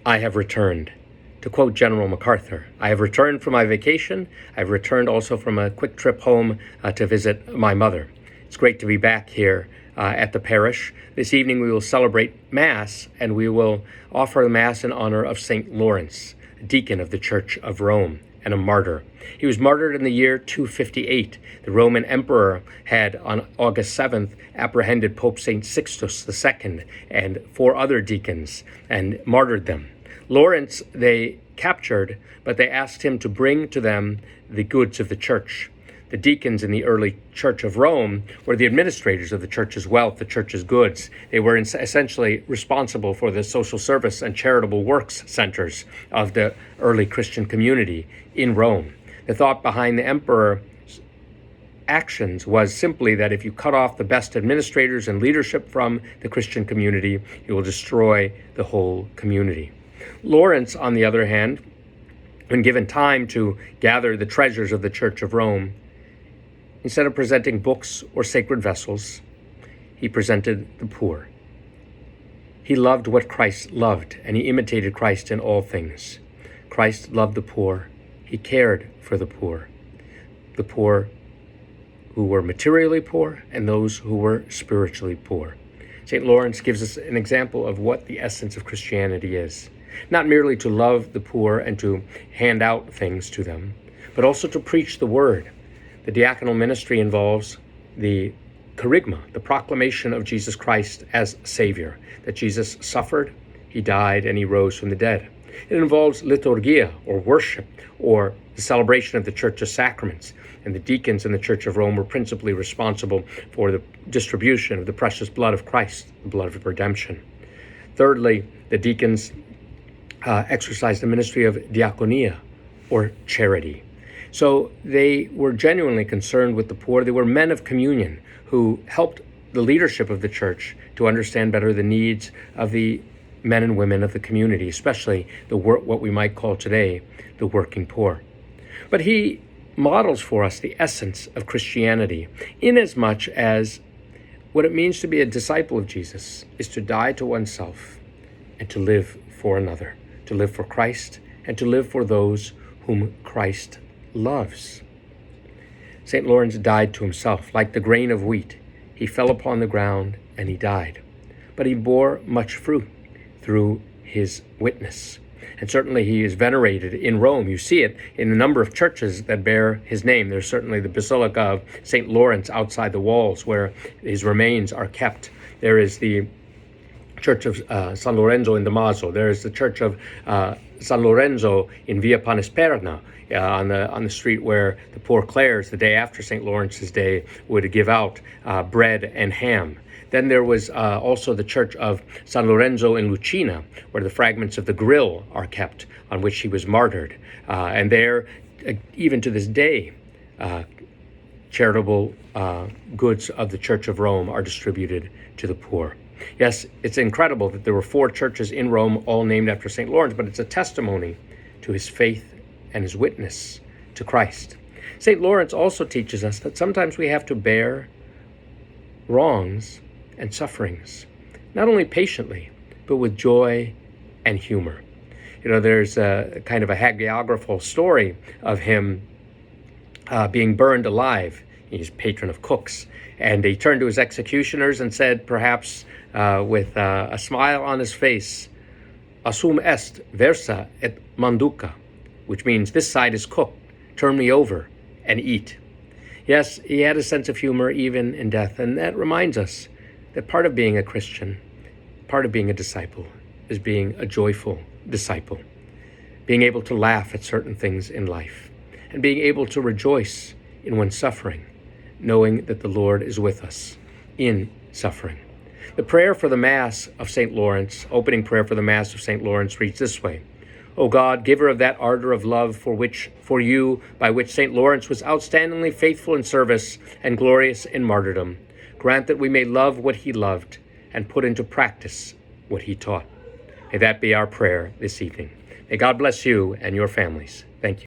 I have returned. To quote General MacArthur, I have returned from my vacation. I've returned also from a quick trip home to visit my mother. It's great to be back here at the parish. This evening we will celebrate Mass, and we will offer the Mass in honor of St. Lawrence, a deacon of the Church of Rome and a martyr. He was martyred in the year 258. The Roman emperor had, on August 7th, apprehended Pope St. Sixtus II and 4 other deacons and martyred them. Lawrence they captured, but they asked him to bring to them the goods of the church. The deacons in the early Church of Rome were the administrators of the church's wealth, the church's goods. They were essentially responsible for the social service and charitable works centers of the early Christian community in Rome. The thought behind the emperor's actions was simply that if you cut off the best administrators and leadership from the Christian community, you will destroy the whole community. Lawrence, on the other hand, when given time to gather the treasures of the Church of Rome, instead of presenting books or sacred vessels, he presented the poor. He loved what Christ loved, and he imitated Christ in all things. Christ loved the poor. He cared for the poor who were materially poor and those who were spiritually poor. St. Lawrence gives us an example of what the essence of Christianity is. Not merely to love the poor and to hand out things to them, but also to preach the word. The diaconal ministry involves the kerygma, the proclamation of Jesus Christ as Savior, that Jesus suffered, he died, and he rose from the dead. It involves liturgia, or worship, or the celebration of the Church's sacraments. And the deacons in the Church of Rome were principally responsible for the distribution of the precious blood of Christ, the blood of redemption. Thirdly, the deacons exercised the ministry of diaconia, or charity. So they were genuinely concerned with the poor. They were men of communion who helped the leadership of the church to understand better the needs of the men and women of the community, especially what we might call today the working poor. But he models for us the essence of Christianity, inasmuch as what it means to be a disciple of Jesus is to die to oneself and to live for another, to live for Christ and to live for those whom Christ loves. St. Lawrence died to himself. Like the grain of wheat, he fell upon the ground and he died. But he bore much fruit through his witness. And certainly he is venerated in Rome. You see it in the number of churches that bear his name. There's certainly the Basilica of St. Lawrence outside the walls where his remains are kept. There is the Church of San Lorenzo in Damaso. There is the Church of San Lorenzo in Via Panisperna, on the street where the poor Clares, the day after St. Lawrence's Day, would give out bread and ham. Then there was also the Church of San Lorenzo in Lucina, where the fragments of the grill are kept on which he was martyred. And there, even to this day, charitable goods of the Church of Rome are distributed to the poor. Yes, it's incredible that there were 4 churches in Rome, all named after St. Lawrence, but it's a testimony to his faith and his witness to Christ. St. Lawrence also teaches us that sometimes we have to bear wrongs and sufferings, not only patiently, but with joy and humor. You know, there's a kind of a hagiographical story of him being burned alive. He's patron of cooks. And he turned to his executioners and said, perhaps with a smile on his face, "Assum est versa et manduca," which means this side is cooked, turn me over and eat. Yes, he had a sense of humor even in death, and that reminds us that part of being a Christian, part of being a disciple, is being a joyful disciple, being able to laugh at certain things in life, and being able to rejoice in one's suffering, knowing that the Lord is with us in suffering. The prayer for the Mass of St. Lawrence, opening prayer for the Mass of St. Lawrence, reads this way: O God, giver of that ardor of love for you, by which St. Lawrence was outstandingly faithful in service and glorious in martyrdom, grant that we may love what he loved and put into practice what he taught. May that be our prayer this evening. May God bless you and your families. Thank you.